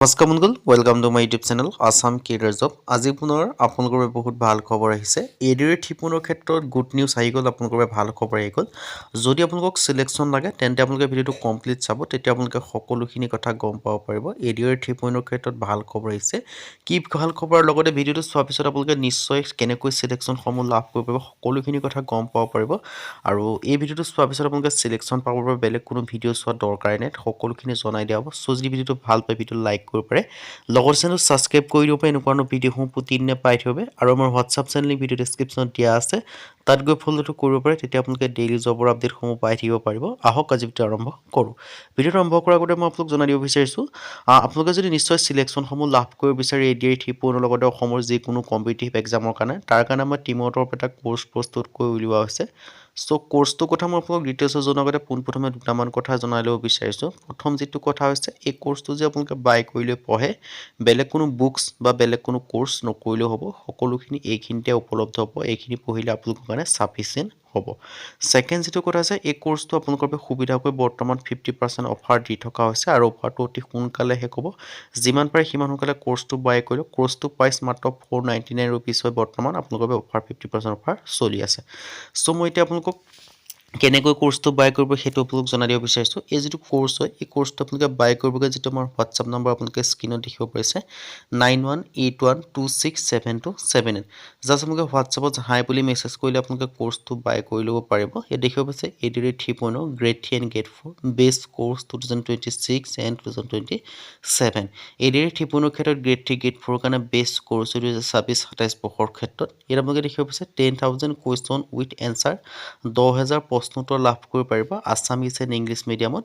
নমস্কাৰ বন্ধুসকল, welcome to my YouTube channel Assam career job. আজি পুনৰ আপোনালোকৰ বাবে বহুত ভাল খবৰ আহিছে। এডিআৰ ঠিপনৰ ক্ষেত্ৰত গুড নিউজ আহি গ'ল, আপোনালোকৰ বাবে ভাল খবৰ আহি গ'ল। যদি আপোনালোকক চিলেকশ্যন লাগে তেন্তে আপোনালোকে ভিডিঅ'টো কমপ্লিট চাব, তেতিয়া আপোনালোকে সকলোখিনি কথা গম পাব পাৰিব। এডিআৰ ঠিপনৰ ক্ষেত্ৰত ভাল খবৰ আহিছে। কি ভাল খবৰৰ লগতে ভিডিঅ'টো চোৱাৰ পিছত আপোনালোকে নিশ্চয় কেনেকৈ চিলেকশ্যনসমূহ লাভ কৰিব পাৰিব সকলোখিনি কথা গম পাব পাৰিব। আৰু এই ভিডিঅ'টো চোৱাৰ পিছত আপোনালোকে চিলেকশ্যন পাবৰ বাবে বেলেগ কোনো ভিডিঅ' চোৱাৰ দৰকাৰে নাই, সকলোখিনি জনাই দিয়া হ'ব। চ' যদি ভিডিঅ'টো ভাল পায় ভিডিঅ'টো লাইক কৰিব পাৰে, লগৰ চেনেল ছাবস্ক্ৰাইব কৰি দিব পাৰে এনেকুৱা ভিডিঅ'সমূহ প্ৰতিদিনে পাই থাকিব। আৰু আমাৰ হোৱাটছআপ চেনেল ভিডিঅ' ডেছক্ৰিপশ্যনত দিয়া আছে, তাত গৈ ফ'ল'টো কৰিব পাৰে, তেতিয়া আপোনালোকে ডেইলি জবৰ আপডেটসমূহ পাই থাকিব পাৰিব। আহক আজি ভিডিঅ' আৰম্ভ কৰোঁ। ভিডিঅ'টো আৰম্ভ কৰাৰ আগতে মই আপোনালোক জনাই দিব বিচাৰিছোঁ, আপোনালোকে যদি নিশ্চয় চিলেকশ্যনসমূহ লাভ কৰিব বিচাৰে এডিআৰ ঠিপনৰ লগতে অসমৰ যিকোনো কম্পিটিটিভ এক্সামৰ কাৰণে, তাৰ কাৰণে আমাৰ টীমৰ তৰফৰ পৰা এটা কোৰ্চ প্ৰস্তুত কৰি উলিওৱা হৈছে। চ' কোৰ্চটোৰ কথা মই আপোনালোক ডিটেইলছত জনাৰ আগতে পোনপ্ৰথমে দুটামান কথা জনাই ল'ব বিচাৰিছোঁ। প্ৰথম যিটো কথা হৈছে, এই কোৰ্চটো যে আপোনালোকে বাই কৰি লৈ পঢ়ে, বেলেগ কোনো বুকছ বা বেলেগ কোনো কোৰ্চ নকৰিলেও হ'ব, সকলোখিনি এইখিনিতে উপলব্ধ হ'ব। এইখিনি পঢ়িলে আপোনালোকৰ কাৰণে ছাফিচিয়েণ্ট হ'ব। ছেকেণ্ড যিটো কথা আছে, এই কোৰ্চটো আপোনালোকৰ বাবে সুবিধাকৈ বৰ্তমান 50% অফাৰ দি থকা হৈছে আৰু অফাৰটো অতি সোনকালে শেষ হ'ব। যিমান পাৰে সিমান সোনকালে কোৰ্চটো বাই কৰি লওক। কোৰ্চটো প্ৰাইচ মাত্ৰ 499 ৰুপিজ হয় বৰ্তমান, আপোনালোকৰ বাবে অফাৰ 50% অফাৰ চলি আছে। চ' মই এতিয়া আপোনালোকক কেনেকৈ কোৰ্চটো বাই কৰিব সেইটো আপোনালোক জনাই দিব বিচাৰিছোঁ। এই যিটো কোৰ্চ হয়, এই কোৰ্চটো আপোনালোকে বাই কৰিবগৈ, যিটো আমাৰ হোৱাটছআপ নম্বৰ আপোনালোকে স্ক্ৰীনত দেখিব পাৰিছে, 9181267278। জাষ্ট আপোনালোকে হোৱাটছআপত হাই বুলি মেছেজ কৰিলে আপোনালোকে কোৰ্চটো বাই কৰি ল'ব পাৰিব। ইয়াত দেখিব পাৰিছে ADR 3.0 grade 3 and grade 4 best course 2026 and 2027। ADR 3.0 ক্ষেত্ৰত গ্ৰেড 3 গ্ৰেড 4 কাৰণে বেষ্ট কোৰ্চ 2026-27 বৰ্ষৰ ক্ষেত্ৰত। ইয়াত আপোনালোকে দেখিব পাৰিছে 10,000 কুৱেশ্যন উইথ এনচাৰ, 10,000 প্ৰশ্ন উত্তৰ লাভ কৰিব পাৰিব আছামিজ এণ্ড ইংলিছ মিডিয়ামত।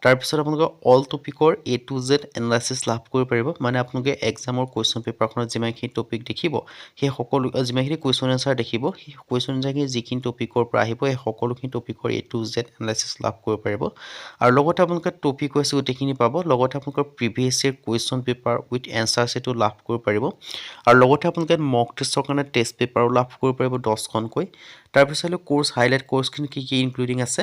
তাৰপিছত আপোনালোকে অল টপিকৰ A to Z এনালাইচিছ লাভ কৰিব পাৰিব। মানে আপোনালোকে এক্সামৰ কুৱেশ্যন পেপাৰখনত যিমানখিনি টপিক দেখিব, সেই সকলো যিমানখিনি কুৱেশ্যন এনচাৰ দেখিব, সেই কুৱেশ্যন এনচাৰখিনি যিখিনি টপিকৰ পৰা আহিব, সেই সকলোখিনি টপিকৰ A to Z এনালাইচিছ লাভ কৰিব পাৰিব। আৰু লগতে আপোনালোকে টপিক হৈছে গোটেইখিনি পাব, লগতে আপোনালোকৰ previous year question paper with answer সেইটো লাভ কৰিব পাৰিব। আৰু লগতে আপোনালোকে মক টেষ্টৰ কাৰণে টেষ্ট পেপাৰো লাভ কৰিব পাৰিব 10খনকৈ। তাৰপিছত কোৰ্চ হাইলাইট কোৰ্চখিনি কি কি ইনক্লুডিং আছে,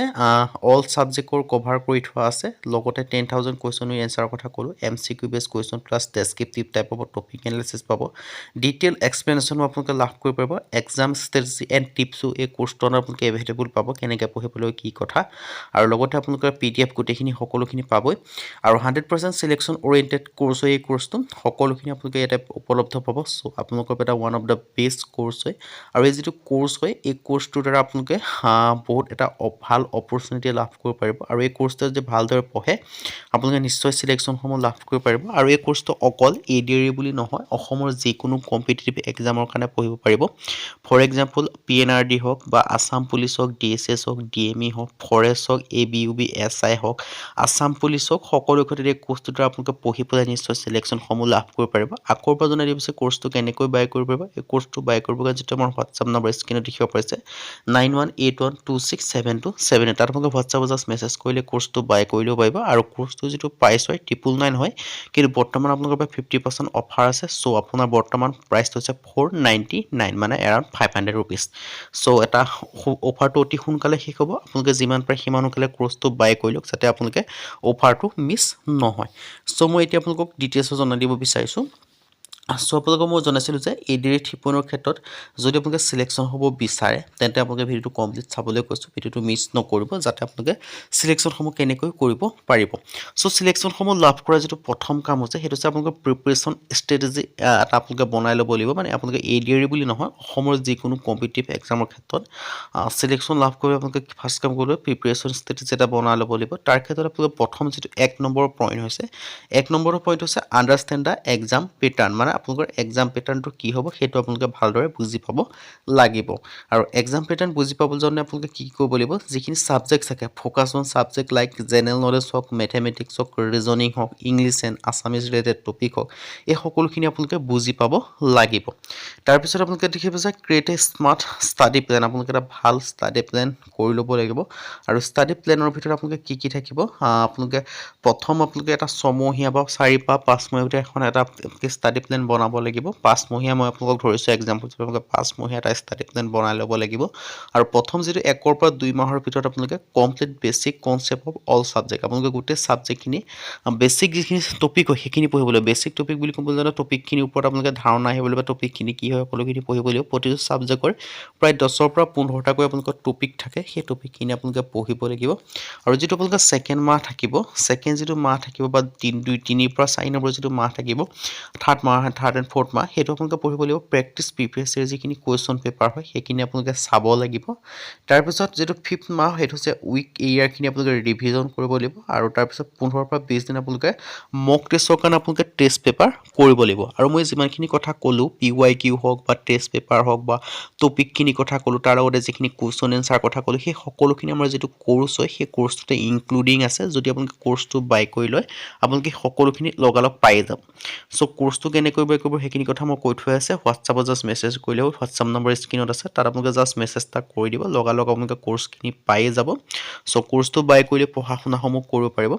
অল ছাবজেক্টৰ কভাৰ কৰি থোৱা আছে। লগতে 10,000 কুৱেশ্যন উইথ এনচাৰৰ কথা ক'লোঁ, MCQ বেছ কুৱেশ্যন প্লাছ ডেছক্ৰিপটিভ টাইপ পাব, টপিক এনালাইচিছ পাব, ডিটেইল এক্সপ্লেনেশ্যনো আপোনালোকে লাভ কৰিব পাৰিব। এক্সাম ষ্ট্ৰেটেজি এণ্ড টিপছো এই কোৰ্চটো আপোনালোকে এভেইলেবল পাব, কেনেকৈ পঢ়িব লাগিব কি কথা। আৰু লগতে আপোনালোকে PDF গোটেইখিনি সকলোখিনি পাবই। আৰু 100% চিলেকশ্যন অৰিয়েণ্টেড কোৰ্চ হয় এই কোৰ্চটো, সকলোখিনি আপোনালোকে ইয়াতে উপলব্ধ পাব। চ' আপোনালোকৰ এটা one of the best course হয়। আৰু এই যিটো কোৰ্চ হয়, এই কোৰ্চটোৰ দ্বাৰা আপোনালোকে বহুত এটা ভাল অপৰচুনিটি লাভ কৰিব পাৰিব। আৰু এই কোৰ্চটো যদি ভালদৰে পঢ়ে, আপোনালোকে নিশ্চয় চিলেকশ্যনসমূহ লাভ কৰিব পাৰিব। আৰু এই কোৰ্চটো অকল এডিআৰ বুলি নহয়, অসমৰ যিকোনো কম্পিটিটিভ এক্সামৰ কাৰণে পঢ়িব পাৰিব। ফৰ এক্সাম্পল PNRD হওক বা আছাম পুলিচ হওক, DSS হওক, DME হওক, ফৰেষ্ট হওক, ABUB SI হওক, আছাম পুলিচ হওক, সকলো ক্ষেত্ৰত এই কোৰ্চটোৰ দ্বাৰা আপোনালোকে পঢ়ি পেলাই নিশ্চয় চিলেকশ্যনসমূহ লাভ কৰিব পাৰিব। আকৌ এবাৰ জনাই দিব বিচাৰিছোঁ কোৰ্চটো কেনেকৈ বাই কৰিব পাৰিব। এই কোৰ্চটো বাই কৰিব কাৰণে যিটো আমাৰ হোৱাটছআপ নম্বৰ স্ক্ৰীনত দেখিব পাৰিছে, 9181267278। তাত আপোনালোকে হোৱাটছআপত জাষ্ট মেছেজ কৰিলে কোৰ্চটো বাই কৰি ল'ব পাৰিব। আৰু কোৰ্চটো যিটো প্ৰাইচ হয় 999 হয়, কিন্তু বৰ্তমান আপোনালোকৰ পৰা 50% অফাৰ আছে। চ' আপোনাৰ বৰ্তমান প্ৰাইচটো হৈছে 499, মানে এৰাউণ্ড 500 ৰুপিজ। চ' এটা অফাৰটো অতি সোনকালে শেষ হ'ব। আপোনালোকে যিমান পাৰে সিমান সোনকালে কোৰ্চটো বাই কৰি লওক, যাতে আপোনালোকে অফাৰটো মিছ নহয়। চ' মই এতিয়া আপোনালোকক ডিটেইলছত জনাই দিব বিচাৰিছোঁ। চ' আপোনালোকক মই জনাইছিলোঁ যে এডিআৰ 3.0 ক্ষেত্ৰত যদি আপোনালোকে চিলেকশ্যন হ'ব বিচাৰে, তেন্তে আপোনালোকে ভিডিঅ'টো কমপ্লিট চাবলৈ কৈছোঁ, ভিডিঅ'টো মিছ নকৰিব, যাতে আপোনালোকে চিলেকশ্যনসমূহ কেনেকৈ কৰিব পাৰিব। চ' চিলেকশ্যনসমূহ লাভ কৰা যিটো প্ৰথম কাম হৈছে, সেইটো হৈছে আপোনালোকৰ প্ৰিপেৰেশ্যন ষ্ট্ৰেটেজি এটা আপোনালোকে বনাই ল'ব লাগিব। মানে আপোনালোকে এডিআৰ বুলি নহয়, অসমৰ যিকোনো কম্পিটিটিভ এক্সামৰ ক্ষেত্ৰত চিলেকশ্যন লাভ কৰি আপোনালোকে ফাৰ্ষ্ট কাম কৰিব লাগিব, প্ৰিপেৰেশ্যন ষ্ট্ৰেটেজি এটা বনাই ল'ব লাগিব। তাৰ ক্ষেত্ৰত আপোনালোকে প্ৰথম যিটো 1 নম্বৰৰ পইণ্ট হৈছে, 1 নম্বৰৰ পইণ্ট হৈছে আণ্ডাৰষ্টেণ্ড দ্য এক্সাম পেটাৰ্ণ। মানে আপোনালোকৰ এক্সাম পেটাৰ্ণটো কি হ'ব সেইটো আপোনালোকে ভালদৰে বুজি পাব লাগিব। আৰু এক্সাম পেটাৰ্ণ বুজি পাবলৈ যাওঁতে আপোনালোকে কি কৰিব লাগিব, যিখিনি ছাবজেক্ট থাকে, focus on subject like general knowledge হওক, মেথমেটিক্স হওক, ৰিজনিং হওক, English and Assamese related topic হওক, এই সকলোখিনি আপোনালোকে বুজি পাব লাগিব। তাৰপিছত আপোনালোকে দেখিব যে ক্ৰিয়েট এ স্মাৰ্ট ষ্টাডি প্লেন। আপোনালোকে এটা ভাল ষ্টাডি প্লেন কৰি ল'ব লাগিব। আৰু ষ্টাডি প্লেনৰ ভিতৰত আপোনালোকে কি কি থাকিব, আপোনালোকে প্ৰথম আপোনালোকে এটা 6 মহীয়া বা 4 বা 5 মহীয়া ভিতৰত এটা ষ্টাডি প্লেন প্লেন বনাব লাগিব 5 মহীয়া মই আপোনালোকক ধৰিছো এক্সাম্পল আপোনালোকে 5 মহীয়া এটা ষ্টাডি প্লেন বনাই ল'ব লাগিব আৰু প্ৰথম যেটো 1 ৰ পৰা 2 মাহৰ ভিতৰত আপোনালোকে complete basic concept of all subject আপোনালোকে গোটেই সাবজেক্টখিনি বেসিক যিখিনি টপিক হয় সেইখিনি পঢ়িব লাগিব বেসিক টপিক বুলি ক'বলৈ গ'লে টপিকখিনি ওপৰত আপোনালোকে ধাৰণা আহিব লাগিব টপিকখিনি কি হয় সকলোখিনি পঢ়িব লাগিব প্ৰতিটো সাবজেক্টৰ প্ৰায় 10 ৰ পৰা 15টা কৈ আপোনালোকৰ টপিক থাকে সেই টপিকখিনি আপোনালোকে পঢ়িব লাগিব আৰু যেটো আপোনালোকে সেকেন্ড মাহ থাকিব সেকেন্ড যেটো মাহ থাকিব বা 3 পৰা 4 নম্বৰ যেটো মাহ থাকিব থাৰ্ড এণ্ড ফৰ্থ মাহ হেতু আপোনালোকে পঢ়িব লাগিব প্ৰেক্টিস প্ৰিভিয়াস ইয়াৰ যিখিনি কোৱেশ্চন পেপাৰ হয় সেইখিনি আপোনালোকে চাব লাগিব তাৰ পিছত যেটো 5th মাহ হেতু হৈছে উইক ইয়াৰখিনি আপোনালোকে ৰিভিজন কৰিব লাগিব আৰু তাৰ পিছত 15 পৰা 20 দিন আপোনালোকে মক টেষ্টৰ কাৰণে আপোনালোকে টেষ্ট পেপাৰ কৰিব লাগিব আৰু মই যিমানখিনি কথা ক'লো PYQ হওক বা টেষ্ট পেপাৰ হওক বা টপিকখিনি কথা ক'লো তাৰ লগতে যিখিনি কোৱেশ্চন এনসাৰ কথা ক'লো সেই সকলোখিনি আমাৰ যেটো কোৰ্স হয় সেই কোৰ্সটোতে ইনক্লুডিং আছে যদি আপোনালোকে কোৰ্সটো বাই কৰি লয় আপোনালোকে সকলোখিনি লগালগ পাই যাব সো কোৰ্সটো কেনে কৰিব সেইখিনি কথা মই কৈ থৈ আছে WhatsAppত জাস্ট মেছেজ কৰিলে WhatsApp নম্বৰ স্ক্ৰিনত আছে তাত আপোনালোকে জাস্ট মেছেজ টা কৰি দিব লগালগ আপোনালোকে কোৰ্সখিনি পাই যাব সো কোৰ্সটো বাই কৰিলে পঢ়াশুনাসমূহ কৰিব পাৰিব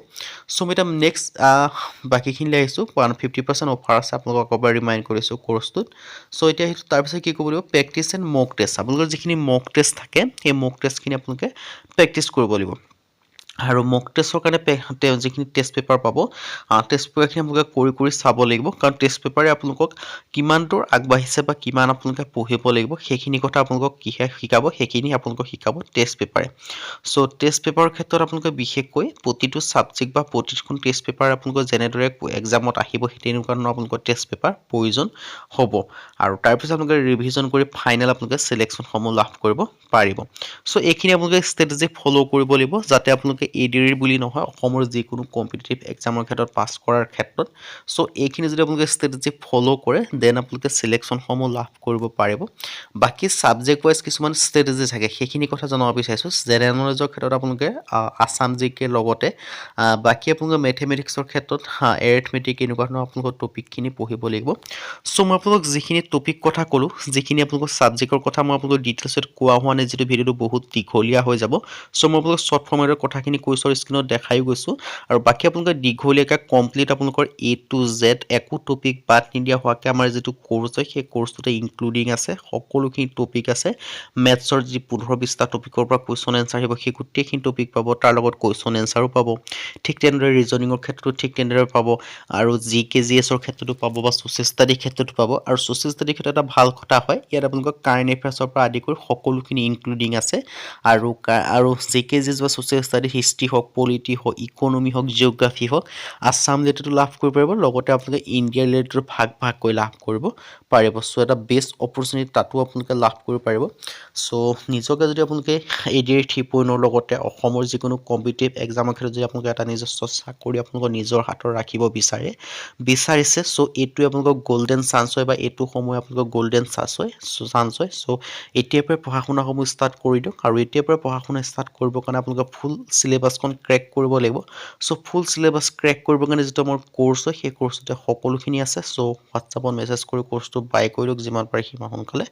সো মেডাম নেক্সট বাকিখিনি আহিছো 150% অফাৰ আছে আপোনালোকক আকবাৰ ৰিমাইন্ড কৰিছো কোৰ্সটোত সো এতিয়া তাৰ পিছত কি কৰিব লাগিব প্ৰেক্টিস এণ্ড মক টেষ্ট আপোনালোকৰ যিখিনি মক টেষ্ট থাকে সেই মক টেষ্টখিনি আপোনালোকে প্ৰেক্টিস কৰিব লাগিব আৰু মক টেষ্টৰ কাৰণে যিখিনি টেষ্ট পেপাৰ পাব টেষ্ট পেপাৰখিনি আপোনালোকে কৰি চাব লাগিব কাৰণ টেষ্ট পেপাৰে আপোনালোকক কিমান দূৰ আগবাঢ়িছে বা কিমান আপোনালোকে পঢ়িব লাগিব সেইখিনি কথা আপোনালোকক কিহে শিকাব সেইখিনি আপোনালোকক শিকাব টেষ্ট পেপাৰে সো টেষ্ট পেপাৰৰ ক্ষেত্ৰত আপোনালোকে বিশেষকৈ প্ৰতিটো সাবজেক্ট বা প্ৰতিখন টেষ্ট পেপাৰ আপোনালোকৰ যেনেদৰে এক্সামত আহিব তেনেকুৱা ধৰণৰ আপোনালোকৰ টেষ্ট পেপাৰ প্ৰয়োজন হ'ব আৰু তাৰ পিছত আপোনালোকে ৰিভিজন কৰি ফাইনেল আপোনালোকে সিলেকশন সমূহ লাভ কৰিব পাৰিব সো এইখিনি আপোনালোকে ষ্ট্ৰেটেজি ফলো কৰিব লাগিব যাতে আপোনালোকে এডিআৰ বুলি নহয় অসমৰ যিকোনো কম্পিটিটিভ এক্সামৰ ক্ষেত্ৰত পাস কৰাৰ ক্ষেত্ৰত সো এইখিনি যদি আপোনালোকে ষ্ট্ৰেটেজি ফলো কৰে দেন আপোনালোকে সিলেকশন সমূহ লাভ কৰিব পাৰিব বাকি সাবজেক্ট ওয়াইজ কিছুমান ষ্ট্ৰেটেজি থাকে সেইখিনি কথা জনাব বিচাৰিছো জেনেৰেল নলেজৰ ক্ষেত্ৰত আপোনালোকে আসাম জিকে লগতে বাকি আপোনালোকে মেথমেটিক্সৰ ক্ষেত্ৰত এৰিথমেটিক এনেকুৱা ধৰণৰ আপোনালোকৰ টপিকখিনি পঢ়িব লাগিব সো মই আপোনালোক যিখিনি টপিক কথা ক'লো যিখিনি আপোনালোকৰ সাবজেক্টৰ কথা মই আপোনালোক ডিটেইলছত কোৱা হোৱা নাই যেটো ভিডিওটো বহুত দীঘলীয়া হৈ যাব সো মই আপোনালোক শৰ্ট ফৰ্মেটৰ কথাখিনি কৈছো স্ক্ৰিনত দেখাই গৈছো আৰু বাকি আপোনালোকে দীঘলীয়াকৈ কমপ্লিট আপোনালোকৰ A to Z একো টপিক বাদ নিদিয়া হোৱাকৈ আমাৰ যেটো কোৰ্স হয় সেই কোৰ্সটোতে ইনক্লুডিং আছে সকলোখিনি টপিক আছে মেথছৰ যি 15-20টা টপিকৰ পৰা কোৱেশ্চন এনসাৰ আহিব সেই গোটেইখিনি টপিক পাব তাৰ লগত কোৱেশ্চন এনসাৰো পাব ঠিক তেনেদৰে ৰিজনিংৰ ক্ষেত্ৰতো ঠিক তেনেদৰে পাব আৰু জিকেজিএছৰ ক্ষেত্ৰতো পাব বা সোশ্যাল ষ্টাডি ক্ষেত্ৰতো পাব আৰু সোশ্যাল ষ্টাডি ক্ষেত্ৰত এটা ভাল কথা হয় ইয়াত আপোনালোকৰ কাৰেন্ট এফেয়াৰ্সৰ পৰা আদি কৰি সকলোখিনি ইনক্লুডিং আছে আৰু জিকেজিএছ বা সোশ্যাল ষ্টাডি হিষ্ট্ৰি হওক পলিটি হওক ইকোনমি হওক জিওগ্ৰাফি হওক আসাম ৰিলেটেড লাভ কৰিব পাৰিব লগতে আপোনালোকে ইণ্ডিয়া ৰিলেটেড ভাগ কৰি লাভ কৰিব পাৰিব সো এটা বেষ্ট অপৰচুনিটি তাতো আপোনালোকে লাভ কৰিব পাৰিব সো নিজকে যদি আপোনালোকে এডিআৰ 3.0 লগতে অসমৰ যিকোনো কম্পিটিটিভ এক্সামৰ ক্ষেত্ৰত যদি আপোনালোকে এটা নিজস্ব চাকৰি আপোনালোকৰ নিজৰ হাতত ৰাখিব বিচাৰিছে সো এইটোৱে আপোনালোকৰ গোল্ডেন চান্স হয় বা এইটো সময় আপোনালোকৰ গোল্ডেন চান্স হয় সো এতিয়াৰ পৰা পঢ়াশুনাসমূহ ষ্টাৰ্ট কৰি দিয়ক আৰু এতিয়াৰ পৰা পঢ়াশুনা ষ্টাৰ্ট কৰিবৰ কাৰণে আপোনালোকে ফুল সিলেবাসখন ক্ৰেক কৰিব লাগিব সো ফুল সিলেবাস ক্ৰেক কৰিবৰ কাৰণে যেটো মোৰ কোৰ্স হয় সেই কোৰ্সতে সকলোখিনি আছে সো WhatsAppত মেছেজ কৰি কোৰ্সটো বাই কৰি লওক যিমান পাৰে সিমান সোনকালে